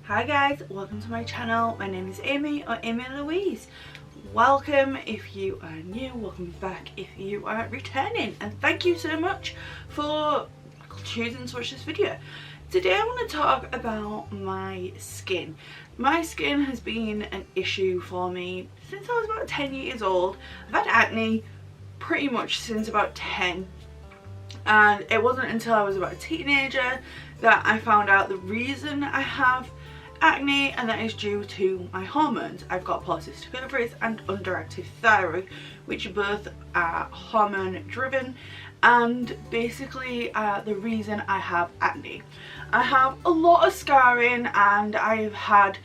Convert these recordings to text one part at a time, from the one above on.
Hi guys, welcome to my channel. My name is Amy or Amy Louise. Welcome if you are new, welcome back if you are returning, and thank you so much for choosing to watch this video. Today I want to talk about my skin. My skin has been an issue for me since I was about 10 years old. I've had acne pretty much since about 10, and it wasn't until I was about a teenager that I found out the reason I have acne, and that is due to my hormones. I've got polycystic ovaries and underactive thyroid, which both are hormone driven and basically are the reason I have acne. I have a lot of scarring and I've had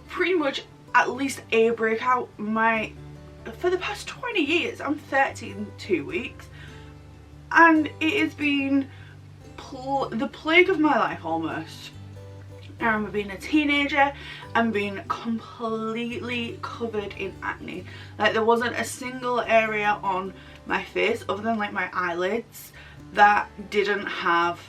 pretty much at least a breakout for the past 20 years. I'm 30 in 2 weeks and it has been the plague of my life almost. I remember being a teenager and being completely covered in acne. Like, there wasn't a single area on my face other than like my eyelids that didn't have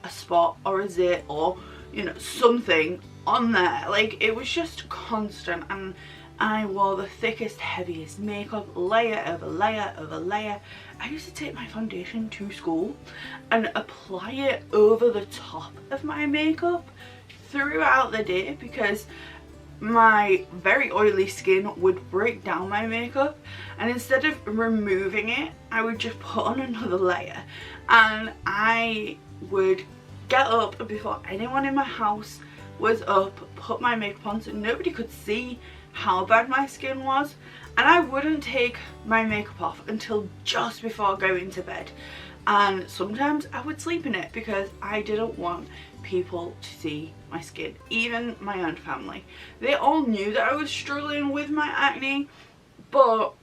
a spot or a zit or, you know, something on there. Like, it was just constant, and I wore the thickest, heaviest makeup, layer over layer over layer. I used to take my foundation to school and apply it over the top of my makeup throughout the day because my very oily skin would break down my makeup, and instead of removing it I would just put on another layer, and I would get up before anyone in my house was up, put my makeup on so nobody could see how bad my skin was, and I wouldn't take my makeup off until just before going to bed, and sometimes I would sleep in it because I didn't want people to see my skin. Even my own family, they all knew that I was struggling with my acne, but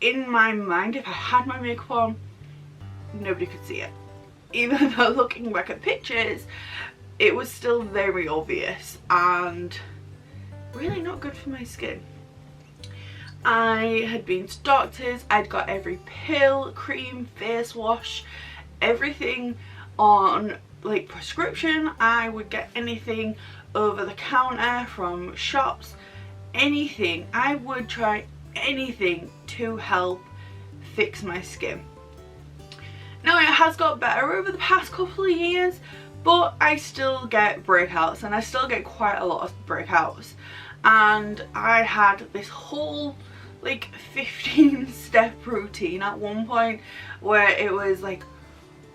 in my mind, if I had my makeup on, nobody could see it. Even though looking back at pictures, it was still very obvious and really not good for my skin. I had been to doctors, I'd got every pill, cream, face wash, everything on like prescription. I would get anything over the counter from shops, anything. I would try anything to help fix my skin. Now, it has got better over the past couple of years, but I still get breakouts, and I still get quite a lot of breakouts. And I had this whole like 15-step routine at one point where it was like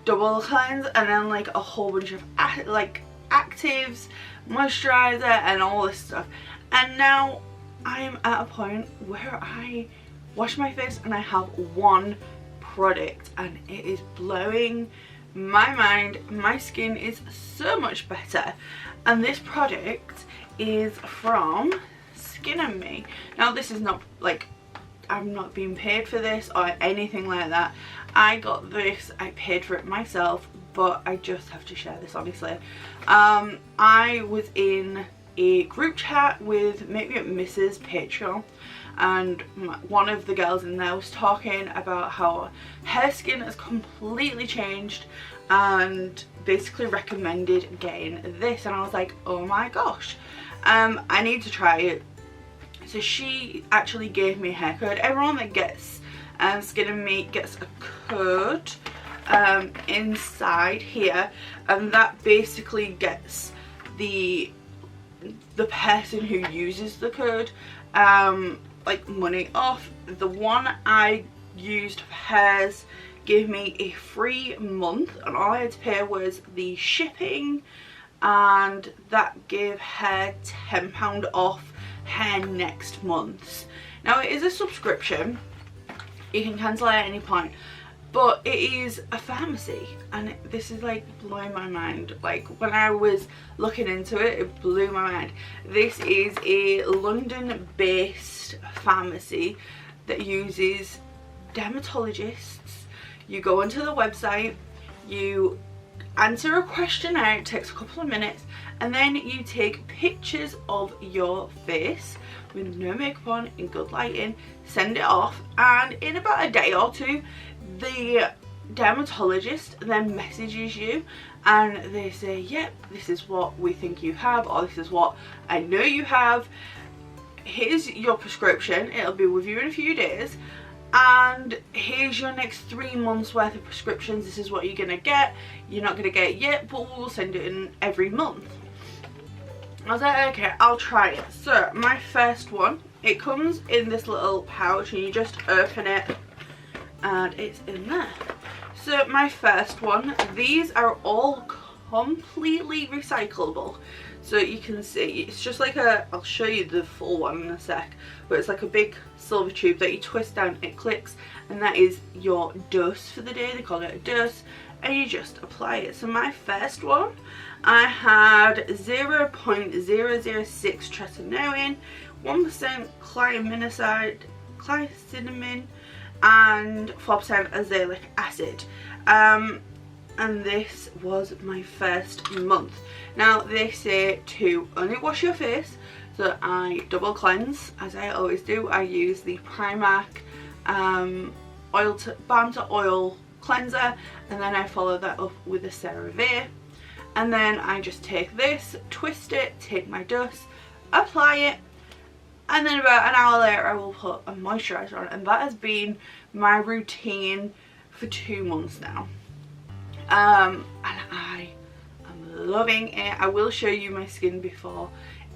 double cleanse and then like a whole bunch of actives, moisturizer and all this stuff. And now I'm at a point where I wash my face and I have one product, and it is blowing my mind. My skin is so much better, and this product is from Skin+Me. Now, this is not like, I'm not being paid for this or anything like that. I got this, I paid for it myself, but I just have to share this honestly. I was in a group chat with maybe Mrs. Patreon, and one of the girls in there was talking about how her skin has completely changed and basically recommended getting this, and I was like, oh my gosh, I need to try it. So she actually gave me a hair code. Everyone that gets Skin+Me gets a code inside here, and that basically gets the person who uses the code like money off. The one I used for hers gave me a free month, and all I had to pay was the shipping, and that gave her £10 off her next month. Now, it is a subscription, you can cancel at any point, but it is a pharmacy, and this is like blowing my mind. Like, when I was looking into it, it blew my mind. This is a London based pharmacy that uses dermatologists. You go onto the website, you answer a questionnaire, it takes a couple of minutes, and then you take pictures of your face with no makeup on in good lighting, send it off, and in about a day or two the dermatologist then messages you and they say, yep, this is what we think you have, or this is what I know you have. Here's your prescription, it'll be with you in a few days, and here's your next 3 months worth of prescriptions. This is what you're gonna get. You're not gonna get it yet, but we'll send it in every month. I was like, okay, I'll try it. So my first one, it comes in this little pouch and you just open it and it's in there. So my first one, these are all completely recyclable. So you can see, it's just like a, I'll show you the full one in a sec, but it's like a big silver tube that you twist down, it clicks, and that is your dose for the day. They call it a dose, and you just apply it. So my first one, I had 0.006 tretinoin, 1% clycinnamide, and 4% azelaic acid. And this was my first month. Now they say to only wash your face, so I double cleanse as I always do. I use the Primark balm to oil cleanser, and then I follow that up with a CeraVe, and then I just take this, twist it, take my dose, apply it, and then about an hour later I will put a moisturiser on, and that has been my routine for 2 months now. And I am loving it. I will show you my skin before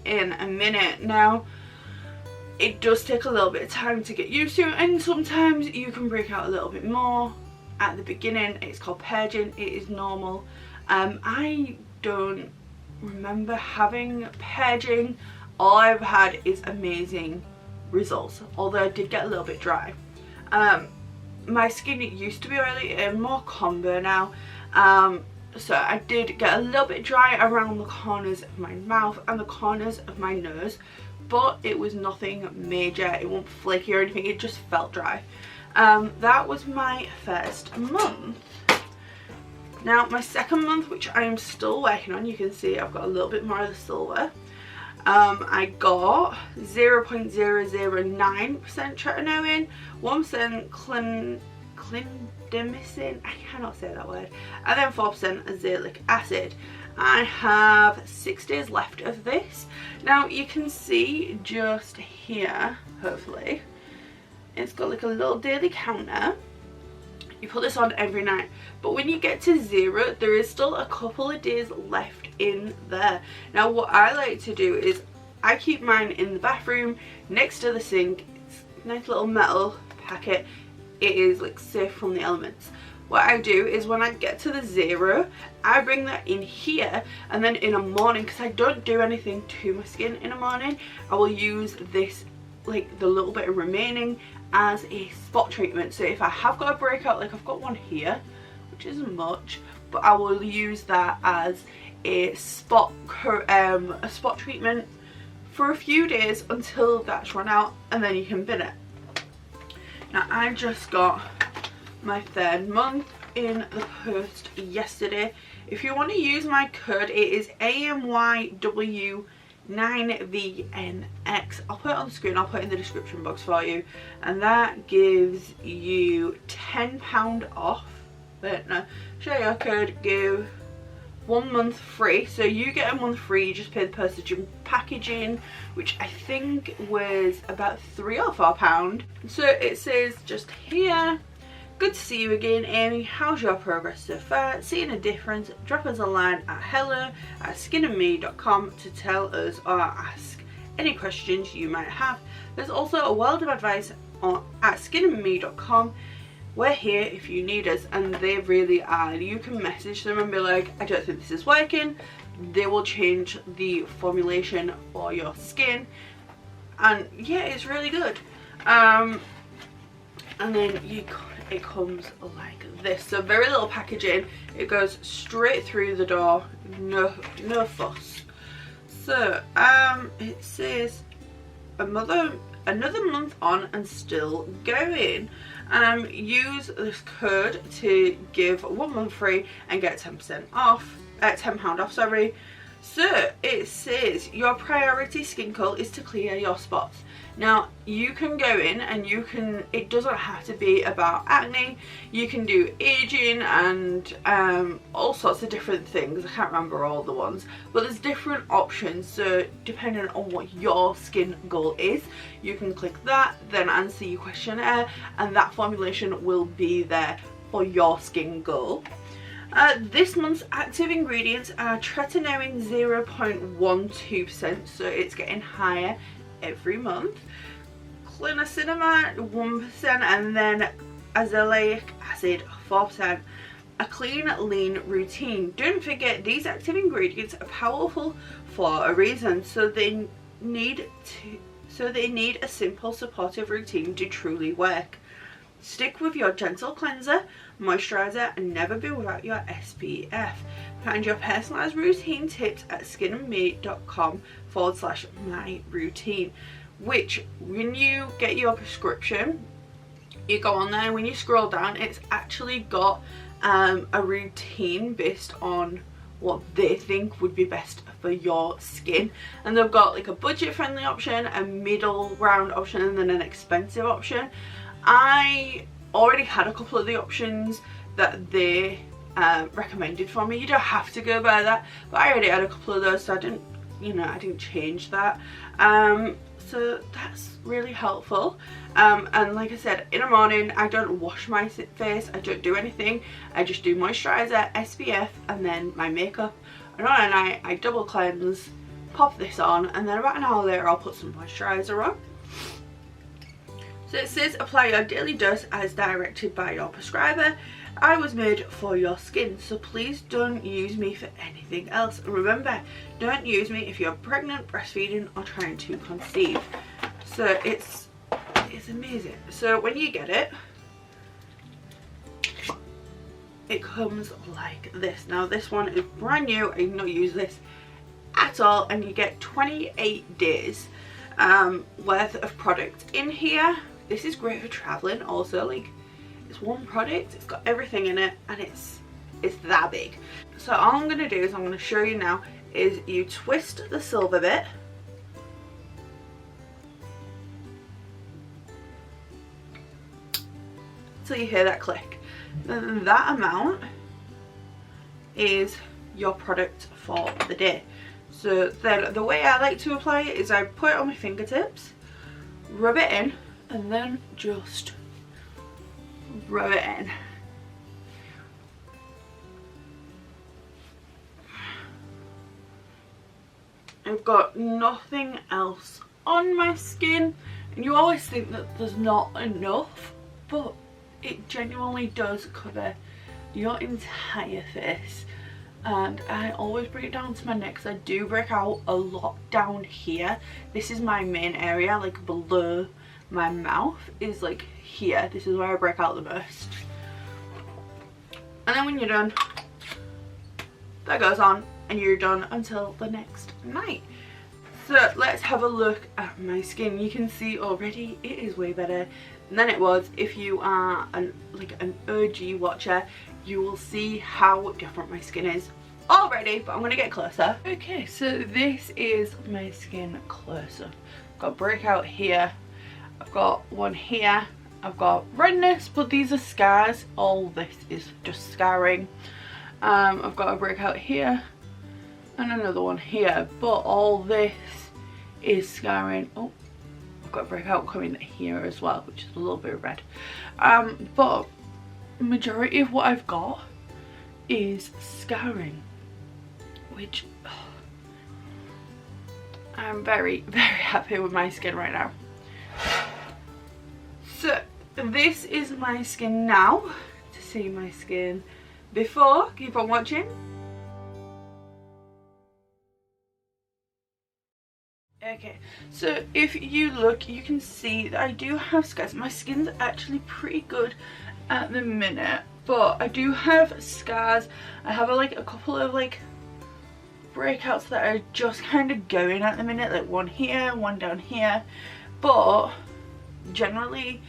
in a minute. Now it does take a little bit of time to get used to, and sometimes you can break out a little bit more at the beginning. It's called purging, it is normal. I don't remember having purging. All I've had is amazing results, although I did get a little bit dry. My skin used to be oily and more combo now. So I did get a little bit dry around the corners of my mouth and the corners of my nose, but it was nothing major. It wasn't flaky or anything, it just felt dry. That was my first month. Now my second month, which I am still working on, you can see I've got a little bit more of the silver. I got 0.009% tretinoin, 1% clindamycin, I cannot say that word, and then 4% azelaic acid. I have 6 days left of this. Now you can see just here, hopefully, it's got like a little daily counter. You put this on every night, but when you get to 0, there is still a couple of days left in there. Now what I like to do is I keep mine in the bathroom next to the sink. It's a nice little metal packet. It is like safe from the elements. What I do is when I get to the 0, I bring that in here, and then in the morning, because I don't do anything to my skin in the morning, I will use this, like the little bit of remaining, as a spot treatment. So if I have got a breakout, like I've got one here, which isn't much, but I will use that as a spot treatment for a few days until that's run out, and then you can bin it. Now I just got my 3rd month in the post yesterday. If you want to use my code, it is AMYW9VNX. I'll put it on the screen, I'll put it in the description box for you, and that gives you £10 off. But no, share your code, give 1 month free. So you get a month free, you just pay the postage and packaging, which I think was about £3 or £4. So it says just here, good to see you again, Amy. How's your progress so far? Seeing a difference? Drop us a line at hello@skinme.com to tell us or ask any questions you might have. There's also a world of advice at SkinMe.com. We're here if you need us, and they really are. You can message them and be like, I don't think this is working. They will change the formulation for your skin, and yeah, it's really good. And then it comes like this, so very little packaging. It goes straight through the door, no fuss. So it says another month on and still going. Use this code to give 1 month free and get £10 off, sorry. So it says your priority skin color is to clear your spots. Now you can go in and you can, it doesn't have to be about acne, you can do aging and all sorts of different things. I can't remember all the ones, but there's different options. So depending on what your skin goal is, you can click that, then answer your questionnaire, and that formulation will be there for your skin goal. This month's active ingredients are tretinoin 0.12%, so it's getting higher every month, clinicinamide 1%, and then azelaic acid 4%. A clean, lean routine. Don't forget, these active ingredients are powerful for a reason, so they need a simple, supportive routine to truly work. Stick with your gentle cleanser, moisturizer, and never be without your SPF. Find your personalized routine tips at skinme.com/my-routine, which when you get your prescription, you go on there, when you scroll down, it's actually got a routine based on what they think would be best for your skin, and they've got like a budget friendly option, a middle ground option, and then an expensive option. I already had a couple of the options that they recommended for me. You don't have to go by that, but I already had a couple of those, so I didn't change that. So that's really helpful. And like I said, in the morning I don't wash my face, I don't do anything, I just do moisturizer, SPF, and then my makeup. And on a night I double cleanse, pop this on, and then about an hour later I'll put some moisturizer on. So it says apply your daily dose as directed by your prescriber. I was made for your skin, so please don't use me for anything else. Remember, don't use me if you're pregnant, breastfeeding, or trying to conceive. So it's amazing. So when you get it, it comes like this. Now this one is brand new, I've not used this at all, and you get 28 days worth of product in here. This is great for traveling also, like it's one product, it's got everything in it, and it's that big. So all I'm going to do is I'm going to show you now is you twist the silver bit, so you hear that click. Then that amount is your product for the day. So then the way I like to apply it is I put it on my fingertips, rub it in, and then just rub it in. I've got nothing else on my skin, and you always think that there's not enough, but it genuinely does cover your entire face. And I always bring it down to my neck because I do break out a lot down here. This is my main area, like below my mouth is like here. This is where I break out the most. And then when you're done, that goes on, and you're done until the next night. So let's have a look at my skin. You can see already it is way better than it was. If you are an OG watcher, you will see how different my skin is already, but I'm going to get closer. Okay, so this is my skin closer. I've got breakout here, I've got one here, I've got redness, but these are scars. All this is just scarring. I've got a breakout here and another one here, but all this is scarring. Oh, I've got a breakout coming here as well, which is a little bit red. But the majority of what I've got is scarring, which I'm very, very happy with my skin right now. So this is my skin now. To see my skin before, keep on watching. Okay, so if you look, you can see that I do have scars. My skin's actually pretty good at the minute, but I do have scars. I have a couple of breakouts that are just kind of going at the minute, like one here, one down here, but generally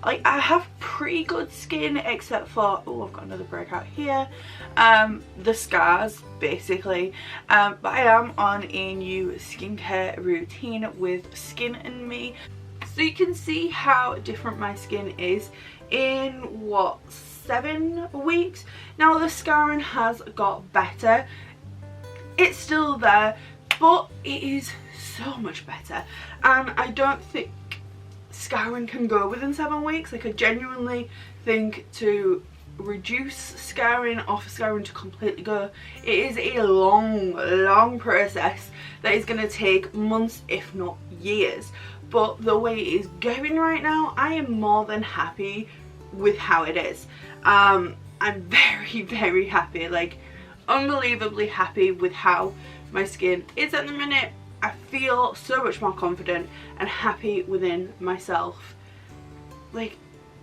like I have pretty good skin except for, oh, I've got another breakout here, the scars basically, but I am on a new skincare routine with Skin+Me, so you can see how different my skin is in what, 7 weeks. Now the scarring has got better, it's still there, but it is so much better, and I don't think scarring can go within 7 weeks. Like I genuinely think to reduce scarring or for scarring to completely go, it is a long process that is going to take months if not years, but the way it is going right now, I am more than happy with how it is. I'm very happy, like unbelievably happy with how my skin is at the minute. I feel so much more confident and happy within myself. Like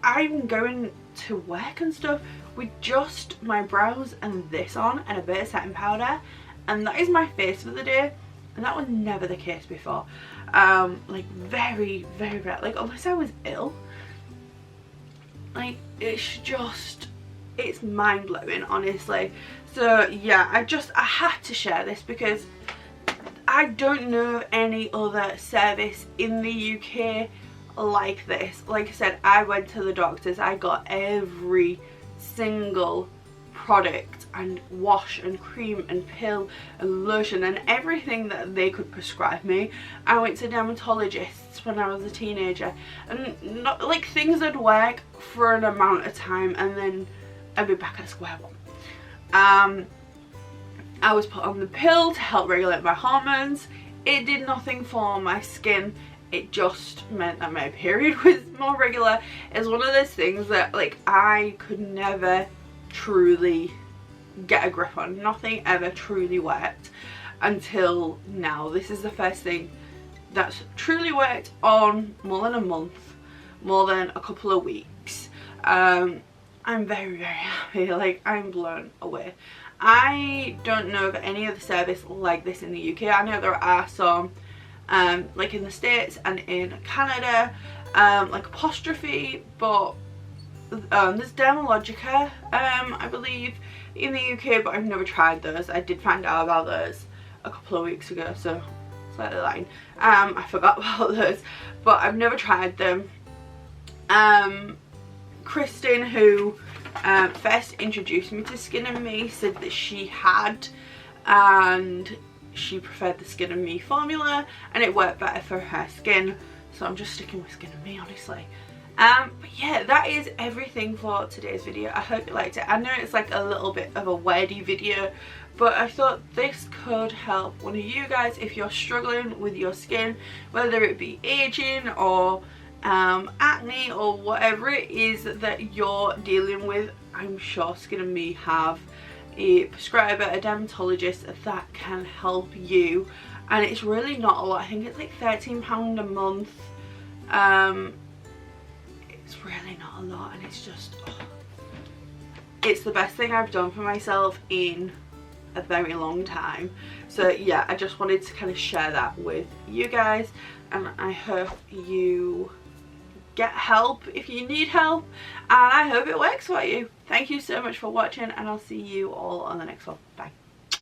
I'm going to work and stuff with just my brows and this on and a bit of setting powder, and that is my face for the day, and that was never the case before. Like very like unless I was ill, like it's mind-blowing, honestly. So yeah, I had to share this because I don't know of any other service in the UK like this. Like I said, I went to the doctors, I got every single product and wash and cream and pill and lotion and everything that they could prescribe me. I went to dermatologists when I was a teenager, and not like things would work for an amount of time and then I'd be back at square one. I was put on the pill to help regulate my hormones. It did nothing for my skin, it just meant that my period was more regular. It's one of those things that like I could never truly get a grip on. Nothing ever truly worked until now. This is the first thing that's truly worked on more than a month, more than a couple of weeks. I'm very happy, like I'm blown away. I don't know of any other service like this in the UK. I know there are some like in the States and in Canada, like Apostrophe, but there's Dermalogica, I believe, in the UK, but I've never tried those. I did find out about those a couple of weeks ago, so slightly lying. I forgot about those, but I've never tried them. Kristen, who first introduced me to Skin+Me, said that she had, and she preferred the Skin+Me formula and it worked better for her skin, so I'm just sticking with Skin+Me, honestly. But yeah, that is everything for today's video. I hope you liked it. I know it's like a little bit of a wordy video, but I thought this could help one of you guys if you're struggling with your skin, whether it be aging or acne or whatever it is that you're dealing with. I'm sure Skin+Me have a prescriber, a dermatologist that can help you, and it's really not a lot. I think it's like £13 a month. It's really not a lot, and it's just it's the best thing I've done for myself in a very long time. So yeah, I just wanted to kind of share that with you guys, and I hope you get help if you need help, and I hope it works for you. Thank you so much for watching, and I'll see you all on the next one. Bye.